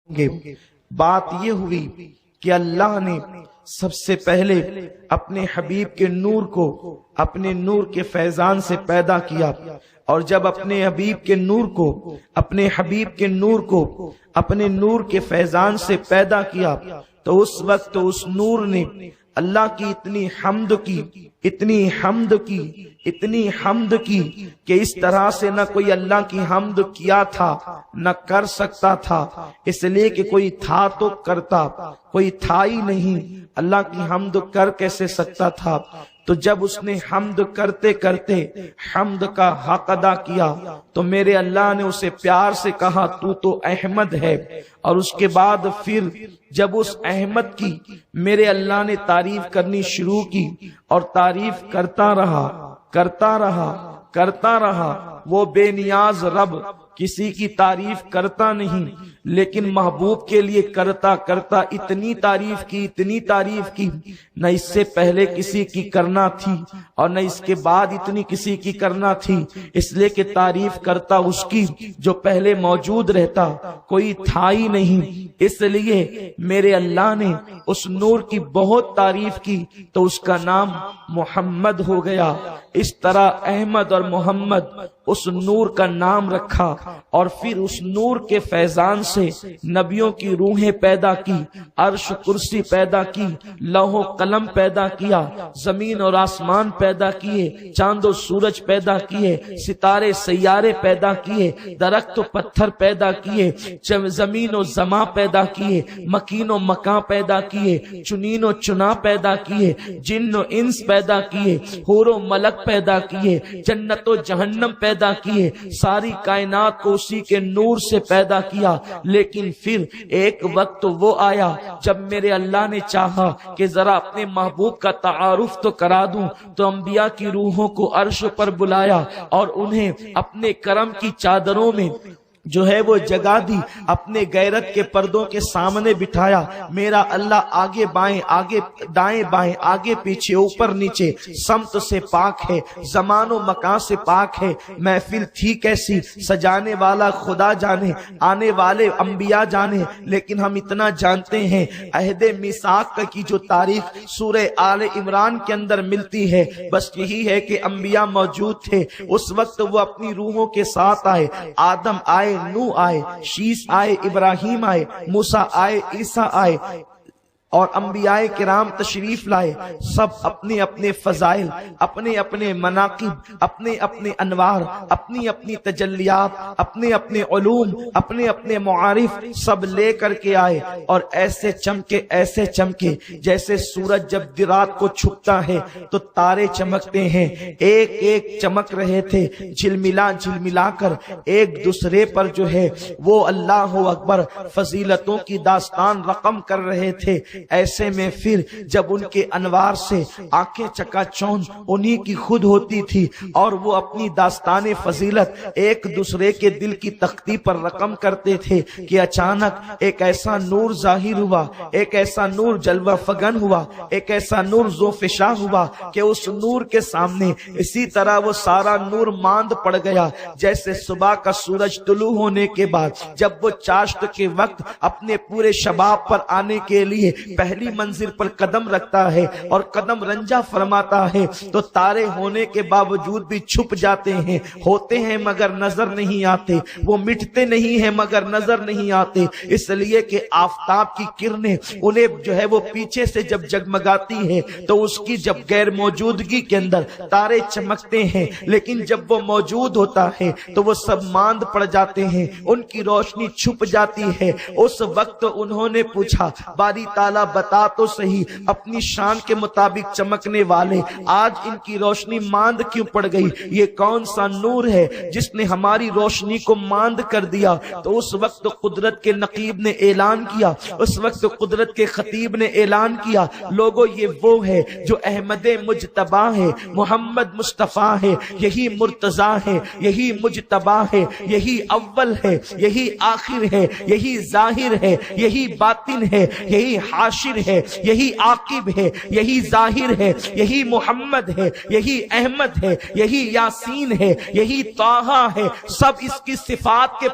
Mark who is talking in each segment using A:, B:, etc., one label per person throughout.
A: گے۔ بات یہ ہوئی کہ اللہ نے سب سے پہلے اپنے حبیب کے نور کو اپنے نور کے فیضان سے پیدا کیا، اور جب اپنے حبیب کے نور کو اپنے نور کے فیضان سے پیدا کیا تو اس وقت اس نور نے اللہ کی اتنی حمد کی کہ اس طرح سے نہ کوئی اللہ کی حمد کیا تھا نہ کر سکتا تھا، اس لیے کہ کوئی تھا تو کرتا، کوئی تھا ہی نہیں، اللہ کی حمد کر کیسے سکتا تھا؟ تو جب اس نے حمد کرتے کرتے حمد کا حق ادا کیا تو میرے اللہ نے اسے پیار سے کہا تو تو احمد ہے، اور اس کے بعد پھر جب اس احمد کی میرے اللہ نے تعریف کرنی شروع کی اور تعریف کرتا رہا، وہ بے نیاز رب کسی کی تعریف کرتا نہیں، لیکن محبوب کے لیے کرتا اتنی تعریف کی نہ اس سے پہلے کسی کی کرنا تھی اور نہ اس کے بعد اتنی کسی کی کرنا تھی، اس لیے کہ تعریف کرتا اس کی جو پہلے موجود رہتا، کوئی تھا ہی نہیں۔ اس لیے میرے اللہ نے اس نور کی بہت تعریف کی تو اس کا نام محمد ہو گیا۔ اس طرح احمد اور محمد اس نور کا نام رکھا، اور پھر اس نور کے فیضان سے نبیوں کی روحیں پیدا کی، عرش کرسی پیدا کی، لوح و قلم پیدا کیا، زمین اور آسمان پیدا کیے، چاند و سورج پیدا کیے، ستارے سیارے پیدا کیے، درخت و پتھر پیدا کیے، زمین و زماں پیدا کیے، مکین و مکاں پیدا کیے، چنین و چنا پیدا کیے، جن و انس پیدا کیے، حور و ملک پیدا کیے، جنت و جہنم پیدا کیے، ساری کائنات کو اسی کے نور سے پیدا کیا۔ لیکن پھر ایک وقت وہ آیا جب میرے اللہ نے چاہا کہ ذرا اپنے محبوب کا تعارف تو کرا دوں، تو انبیاء کی روحوں کو عرش پر بلایا اور انہیں اپنے کرم کی چادروں میں جو ہے وہ جگہ دی، اپنے غیرت کے پردوں کے سامنے بٹھایا۔ میرا اللہ آگے بائیں، آگے دائیں بائیں، آگے پیچھے، اوپر نیچے سمت سے پاک ہے، زمان و مکان سے پاک ہے۔ محفل تھی کیسی، سجانے والا خدا جانے، آنے والے انبیاء جانے، لیکن ہم اتنا جانتے ہیں عہد میثاق کی جو تاریخ سورہ آل عمران کے اندر ملتی ہے، بس یہی ہے کہ انبیاء موجود تھے اس وقت، وہ اپنی روحوں کے ساتھ آئے، آدم آئے، نوح آئے، شیس آئے، ابراہیم آئے، موسیٰ آئے، عیسیٰ آئے، اور انبیاء کرام تشریف لائے۔ سب اپنے اپنے فضائل، اپنے اپنے مناقب، اپنے اپنے انوار، اپنی اپنی تجلیات، اپنے اپنے علوم، اپنے اپنے معارف سب لے کر کے آئے، اور ایسے چمکے جیسے سورج جب رات کو چھپتا ہے تو تارے چمکتے ہیں، ایک ایک چمک رہے تھے، جھلملا کر ایک دوسرے پر جو ہے وہ اللہ اکبر فضیلتوں کی داستان رقم کر رہے تھے۔ ایسے میں پھر جب ان کے انوار سے آنکھیں چکا چوند انہی کی خود ہوتی تھی، اور وہ اپنی داستان فضیلت ایک دوسرے کے دل کی تختی پر رقم کرتے تھے کہ اچانک ایک ایسا نور ظاہر ہوا، ایک ایسا نور جلوہ فگن ہوا، ایک ایسا نور ذوفشاں ہوا کہ اس نور کے سامنے اسی طرح وہ سارا نور ماند پڑ گیا، جیسے صبح کا سورج طلوع ہونے کے بعد جب وہ چاشت کے وقت اپنے پورے شباب پر آنے کے لیے پہلی منزل پر قدم رکھتا ہے اور قدم رنجا فرماتا ہے، تو تارے ہونے کے باوجود بھی چھپ جاتے ہیں، ہوتے ہیں مگر نظر نہیں آتے، وہ مٹتے نہیں ہیں مگر نظر نہیں آتے، اس لیے کہ آفتاب کی کرنیں انہیں جو ہے وہ پیچھے سے جب جگمگاتی ہے تو اس کی جب غیر موجودگی کے اندر تارے چمکتے ہیں، لیکن جب وہ موجود ہوتا ہے تو وہ سب ماند پڑ جاتے ہیں، ان کی روشنی چھپ جاتی ہے۔ اس وقت انہوں نے پوچھا باری تعالیٰ بتا تو صحیح، اپنی شان کے مطابق چمکنے والے آج ان کی روشنی ماند کیوں پڑ گئی؟ یہ کون سا نور ہے جس نے ہماری روشنی کو ماند کر دیا؟ تو اس وقت قدرت کے نقیب نے اعلان کیا، اس وقت قدرت کے خطیب نے اعلان کیا، لوگوں یہ وہ ہے جو احمد مجتبی ہے، محمد مصطفیٰ ہے، یہی مرتضیٰ ہے، یہی مجتبی ہے، یہی اول ہے، یہی آخر ہے، یہی ظاہر ہے، یہی باطن ہے، یہی حاشر ہے، یہی عاقب ہے، یہی ظاہر ہے، یہی محمد ہے، یہی احمد ہے، یہی یاسین ہے، یہی طٰہٰ ہے، سب اس کی صفات کے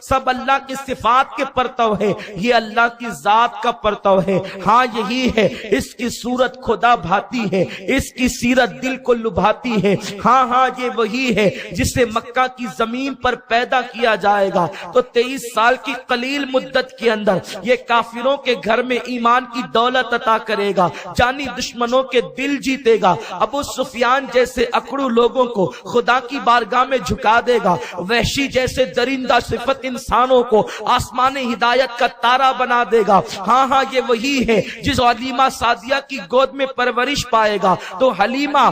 A: سب اللہ کی صفات کے پرتو ہے، یہ اللہ کی ذات کا پرتو ہے۔ ہاں یہی ہے، اس کی صورت خدا بھاتی ہے، اس کی سیرت دل کو لبھاتی ہے۔ ہاں یہ وہی ہے جسے مکہ کی زمین پر پیدا کیا جائے گا تو 23 سال کی قلیل مدت کے اندر یہ کافروں کے گھر میں ایمان کی دولت عطا کرے گا، جانی دشمنوں کے دل جیتے گا، ابو سفیان جیسے اکڑو لوگوں کو خدا کی بارگاہ میں جھکا دے گا، وحشی جیسے درندہ صفت انسانوں کو آسمان ہدایت کا تارا بنا دے گا۔ ہاں یہ وہی ہے جس حلیمہ سعدیہ کی گود میں پرورش پائے گا تو حلیمہ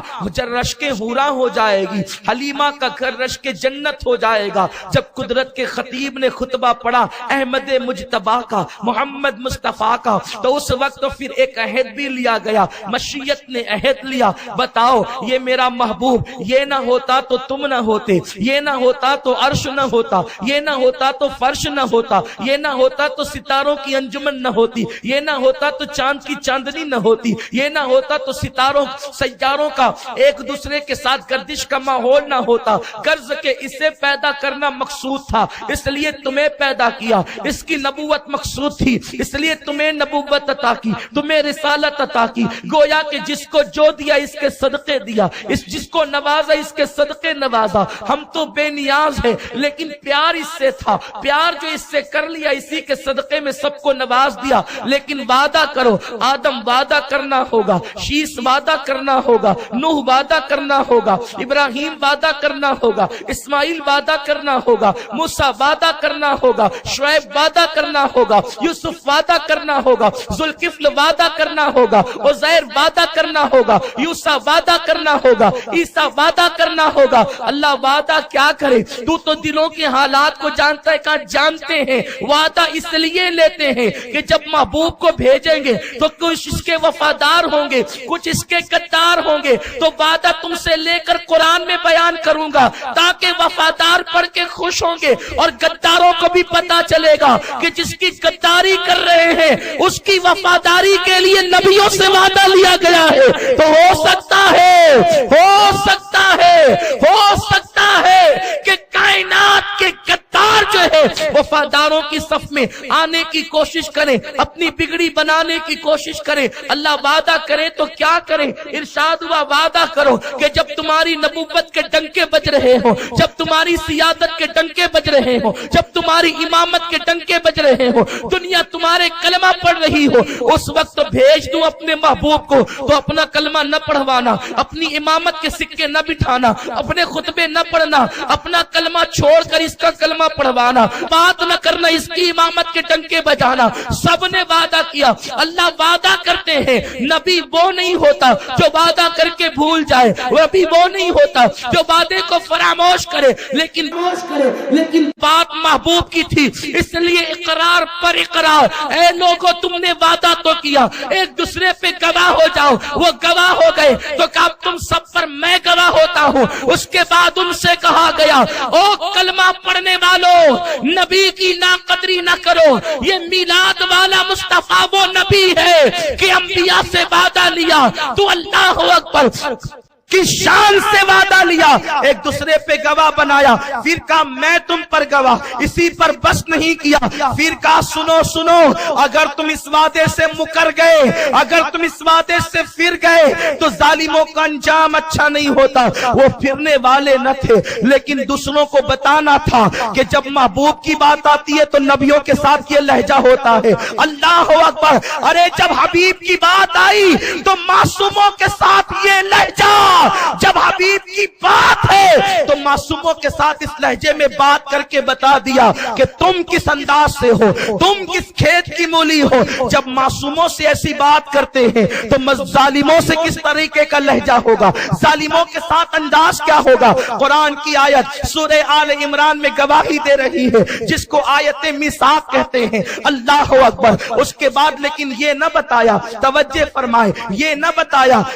A: رشک حورا ہو جائے گی، حلیمہ کا گھر رشک جنت ہو جائے گا۔ جب قدرت کے خطیب نے خطبہ پڑھا احمد مجتبیٰ کا، محمد مصطفیٰ کا، تو اس وقت تو پھر ایک عہد بھی لیا گیا، مشیت نے عہد لیا، بتاؤ یہ میرا محبوب، یہ نہ ہوتا تو تم نہ ہوتے، یہ نہ ہوتا تو عرش نہ ہوتا، یہ نہ ہوتا تو فرش نہ ہوتا، یہ نہ ہوتا تو ستاروں کی انجمن نہ ہوتی، یہ نہ ہوتا تو چاند کی چاندنی نہ ہوتی، یہ نہ ہوتا تو ستاروں سیاروں کا ایک دوسرے کے ساتھ گردش کا ماحول نہ ہوتا۔ غرض کے اسے پیدا کرنا مقصود تھا، اس لیے تمہیں پیدا کیا، اس کی نبوت مقصود تھی، اس لیے تمہیں نبوت عطا کی، تمہیں رسالت عطا کی۔ گویا کہ جس کو جو دیا اس کے صدقے دیا، جس کو نوازا اس کے صدقے نوازا۔ ہم تو بے نیاز ہیں لیکن پیار اس سے تھا، پیار جو اس سے کر لیا اسی کے صدقے میں سب کو نواز دیا۔ لیکن وعدہ کرو، آدم وعدہ کرنا ہوگا، شیس وعدہ کرنا ہوگا، نوح وعدہ کرنا ہوگا، ابراہیم وعدہ کرنا ہوگا، اسماعیل وعدہ کرنا ہوگا، موسیٰ وعدہ کرنا ہوگا، شعیب وعدہ کرنا ہوگا، یوسف وعدہ کرنا ہوگا، ذوالکفل وعدہ کرنا ہوگا، عزیر وعدہ کرنا ہوگا، یوسیٰ وعدہ کرنا ہوگا، عیسیٰ وعدہ کرنا ہوگا۔ اللہ وعدہ کیا کرے، تو دلوں کے حالات کو جانتا ہے، کہاں جانتے ہیں وعدہ اس لیے لیتے ہیں کہ جب محبوب کو بھیجیں گے تو کچھ اس کے وفادار ہوں گے، کچھ اس کے غدار ہوں گے، تو وعدہ تم سے لے کر قرآن میں بیان کروں گا تاکہ وفادار پڑھ کے خوش ہوں گے اور غداروں کو بھی پتا چلے گا کہ جس کی غداری کر رہے ہیں اس کی وفاداری کے لیے نبیوں سے وعدہ لیا گیا ہے۔ تو ہو سکتا ہے کہ کائنات کے غدار جو ہے وفاداروں کی صف میں آنے کی کوشش کریں، اپنی بگڑی بنانے کی کوشش کریں۔ اللہ وعدہ کرے تو کیا کریں، ارشاد ہوا وعدہ کرو کہ جب تمہاری نبوت کے ڈنکے بج رہے ہوں، جب تمہاری سیادت کے ڈنکے بج رہے ہوں، جب تمہاری امامت کے ڈنکے بج رہے ہوں، دنیا تمہارے کلمہ پڑھ رہی ہو، اس وقت بھیج دوں اپنے محبوب کو تو اپنا کلمہ نہ پڑھوانا، اپنی امامت کے سکے نہ بٹھانا، اپنے خطبے نہ پڑھنا، اپنا کلمہ چھوڑ کر اس کا کلمہ پڑھوانا، بات نہ کرنا، اس کی امامت کے ڈنکے بجانا۔ سب نے وعدہ کیا۔ اللہ وعدہ کرتے ہیں، نبی وہ نہیں ہوتا جو وعدہ کر کے بھول جائے، نبی وہ نہیں ہوتا جو وعدے کو فراموش کرے، لیکن بات محبوب کی تھی، اس لیے اقرار پر اقرار۔ اے لوگو تم نے وعدہ تو کیا، ایک دوسرے پہ گواہ ہو جاؤ، وہ گواہ ہو گئے تو کہا تم سب پر میں گواہ ہوتا ہوں۔ اس کے بعد ان سے کہا گیا او کلمہ پڑھنے والوں، نبی کی ناقدری نہ کرو، یہ میلاد والا مصطفیٰ وہ نبی ہے کہ انبیاء سے وعدہ لیا تو اللہ اکبر کی شان سے وعدہ لیا، ایک دوسرے پہ گواہ بنایا، پھر کہا میں تم پر گواہ، اسی پر بس نہیں کیا، پھر کہا سنو اگر تم اس وعدے سے مکر گئے، اگر تم اس وعدے سے پھر گئے تو ظالموں کا انجام اچھا نہیں ہوتا۔ وہ پھرنے والے نہ تھے لیکن دوسروں کو بتانا تھا کہ جب محبوب کی بات آتی ہے تو نبیوں کے ساتھ یہ لہجہ ہوتا ہے۔ اللہ اکبر، ارے جب حبیب کی بات آئی تو معصوموں کے ساتھ یہ لہجہ، جب حبیب کی بات ہے تو معصوموں کے ساتھ اس لہجے میں بات کر کے بتا دیا کہ تم کس انداز سے ہو، تم کس کھیت کی مولی ہو۔ جب معصوموں سے ایسی بات کرتے ہیں تو ظالموں سے کس طریقے کا لہجہ ہوگا، ظالموں کے ساتھ انداز کیا ہوگا۔ قرآن کی آیت سورہ آل عمران میں گواہی دے رہی ہے جس کو آیت میثاق کہتے ہیں۔ اللہ اکبر، اس کے بعد لیکن یہ نہ بتایا، توجہ فرمائے، یہ نہ بتایا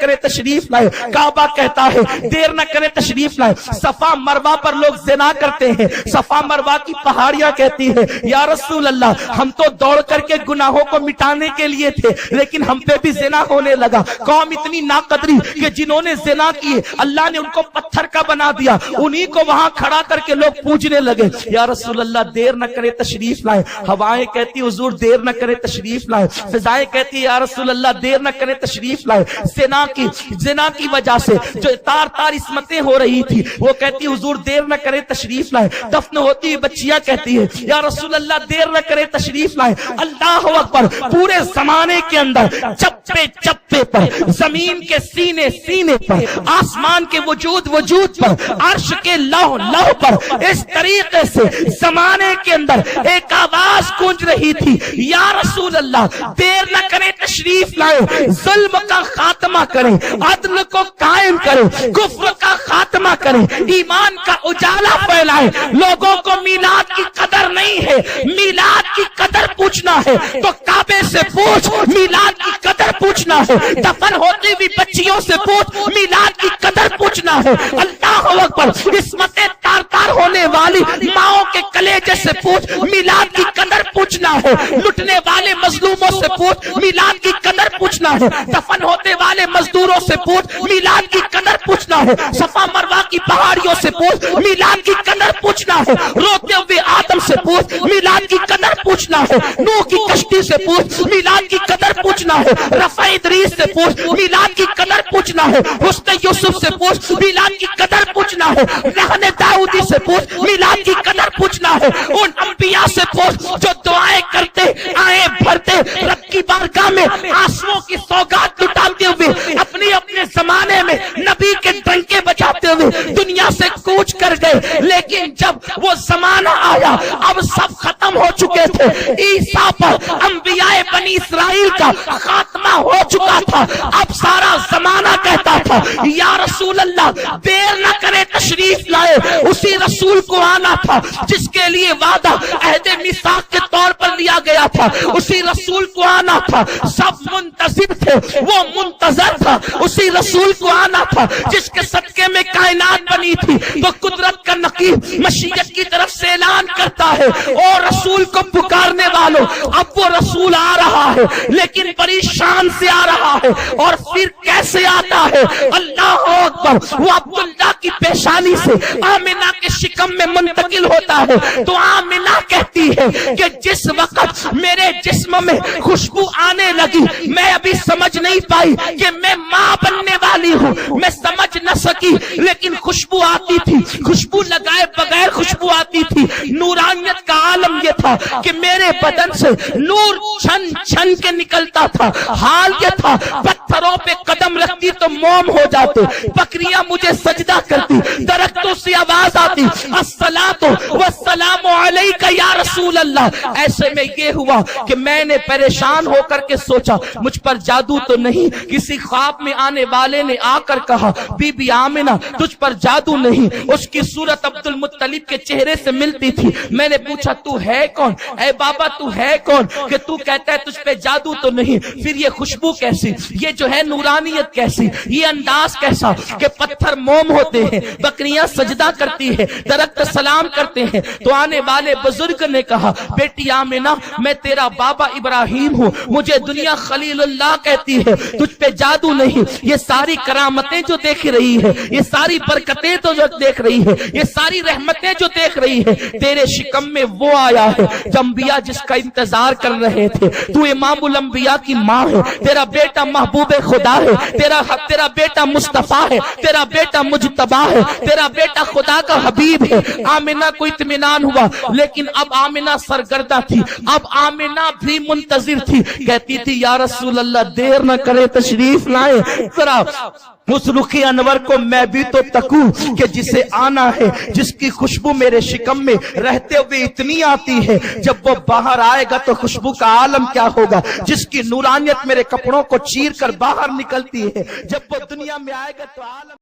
A: کرے تشریف لائے. کعبہ کہتا ہے دیر نہ کرے تشریف لائے. صفا مروا پر لوگ زنا کرتے ہیں. صفا مروا کی پہاڑیاں کہتی ہے یا رسول اللہ ہم تو دوڑ کر کے گناہوں کو مٹانے کے لیے تھے لیکن ہم پہ بھی زنا ہونے لگا. قوم اتنی ناقدری کہ جنہوں نے زنا کیے اللہ نے ان کو پتھر کا بنا دیا, انہی کو وہاں کھڑا کر کے لوگ پوجنے لگے. یا رسول اللہ دیر نہ کرے تشریف لائے. ہوائیں کہتی حضور دیر نہ کرے تشریف لائے. فضائیں کہتی یا رسول اللہ دیر نہ کرے تشریف لائے. زنا کی وجہ سے جو تار تار عصمتیں ہو رہی تھی وہ کہتی حضور دیر نہ کرے تشریف لائے. دفن ہوتی ہوئی بچیاں کہتی ہے یا رسول اللہ دیر نہ کرے تشریف لائے. اللہ اکبر. پورے زمانے کے اندر چپے چپے پر, زمین کے سینے سینے پر, آسمان کے وجود پر, عرش کے لوح لوح پر اس طریقے سے زمانے کے اندر ایک آواز گونج رہی تھی یا رسول اللہ دیر نہ کرے تشریف لائے. ظلم کا خاتمہ کریں, عدل کو قائم کریں, کفر کا خاتمہ کریں, ایمان کا اجالا پھیلائیں. لوگوں کو میلاد کی قدر نہیں ہے, میلاد کی قدر پوچھنا ہے تو کعبے سے پوچھ. میلاد کی قدر پوچھنا ہے دفن ہوتی ہوئی بچیوں سے پوچھ. میلاد کی قدر پوچھنا ہے اللہ اکبر عصمتیں تار تار ہونے والی ماؤں کے کلیجے سے پوچھ. میلاد کی قدر پوچھنا ہے لٹنے والے مظلوموں سے پوچھ. میلاد کی قدر پوچھنا ہے دفن ہوتے والے مزدوروں سے پوچھ. میلاد کی قدر پوچھنا ہے صفا مروا کی پہاڑیوں سے پوچھ. میلاد کی قدر پوچھنا ہے روتے ہوئے آدم سے پوچھ. میلاد کی قدر پوچھنا ہے نوح کی کشتی سے پوچھ. میلاد کی قدر پوچھنا ہے رفع ادریس سے پوچھ. میلاد کی قدر پوچھنا ہے حسن یوسف سے پوچھ. میلاد کی قدر پوچھنا ہے رہن داؤدی سے پوچھ. میلاد کی قدر پوچھنا ہے ان انبیاء سے پوچھ جو دعائیں کرتے آئے بھرتے رب کی بارگاہ میں آنسوؤں کی سوگات لٹاتے ہوئے اپنے زمانے میں نبی کے ڈنکے بجاتے ہوئے دنیا سے کوچ کر گئے. لیکن جب وہ زمانہ آیا اب سب ختم ہو چکے تھے. عیسیٰ پر انبیاء بنی اسرائیل کا خاتمہ ہو چکا تھا. اب سارا زمانہ کہتا تھا یا رسول اللہ دیر نہ کرے تشریف لائے. اسی رسول کو آنا تھا جس کے لیے وعدہ عہد میثاق کے طور پر لیا گیا تھا. اسی رسول کو آنا تھا. سب منتظر تھے, وہ منتظر تھا. اسی رسول کو آنا تھا جس کے صدقے میں کائنات بنی تھی. تو قدرت کا نقیب مشیت کی طرف سے اعلان کرتا ہے اور رسول کو پکارنے والوں اب وہ رسول آ رہا ہے لیکن بڑی شان سے آ رہا ہے. اور پھر کیسے آتا ہے اللہ اکبر. وہ عبداللہ کی پیشانی سے آمنہ کے شکم میں منتقل ہوتا ہے. تو آمنہ کہتی ہے کہ جس وقت میرے جسم میں خوشبو آنے لگی میں ابھی سمجھ نہیں پائی کہ میں ماں بننے والی ہوں. میں سمجھ نہ سکی لیکن خوشبو آتی تھی. خوشبو لگائے بغیر خوشبو آتی تھی. نورانیت کا عالم یہ تھا کہ میرے بدن سے نور چھن چھن کے نکلتا تھا. حال یہ تھا پتھروں پہ قدم رکھتی تو موم ہو جاتے, بکریاں مجھے سجدہ کرتی, درختوں سے آواز آتی الصلاۃ والسلام علیک یا رسول اللہ. ایسے میں یہ ہوا کہ میں نے پریشان ہو کر کے سوچا مجھ پر جادو تو نہیں. کسی خواب میں آنے والے نے آ کر کہا بی بی آمنہ تجھ پر جادو نہیں. اس کی صورت عبد المطلب کے چہرے سے ملتی تھی. میں نے پوچھا تو ہے کون؟ اے بابا تو ہے کون کہ تو کہتا ہے تجھ پہ جادو تو نہیں؟ پھر یہ خوشبو کیسی, یہ جو ہے نورانیت کیسی, یہ انداز کیسا کہ پتھر موم ہوتے ہیں, بکریاں سجدہ کرتی ہے, درخت سلام کرتے ہیں. تو آنے والے بزرگ نے کہا بیٹی آمنہ میں تیرا بابا ابراہیم ہوں, مجھے دنیا خلیل اللہ کہتی ہے, تجھ پہ جادو نہیں. یہ ساری کرامتیں جو دیکھ رہی ہے, یہ ساری برکتیں تو جو دیکھ رہی ہے, یہ ساری رحمتیں جو دیکھ رہی ہے, تیرے شکم میں وہ آیا ہے جو انبیاء جس کا انتظار کر رہے تھے. تو امام الانبیاء کی ماں ہے, تیرا بیٹا محبوب خدا ہے, تیرا بیٹا مصطفیٰ ہے, تیرا بیٹا مجتبی ہے, تیرا بیٹا خدا کا حبیب ہے. آمنہ کو اطمینان ہوا لیکن اب آمنہ سرگردہ تھی. اب آمنہ بھی منتظر تھی. کہتی تھی یا رسول اللہ دیر نہ کرے تشریف لائیں. ذرا اس رخ انور کو میں بھی تو تکوں کہ جسے آنا ہے, جس کی خوشبو میرے شکم میں رہتے ہوئے اتنی آتی ہے, جب وہ باہر آئے گا تو خوشبو کا عالم کیا ہوگا. جس کی نورانیت میرے کپڑوں کو چیر کر باہر نکلتی ہے, جب وہ دنیا میں آئے گا تو عالم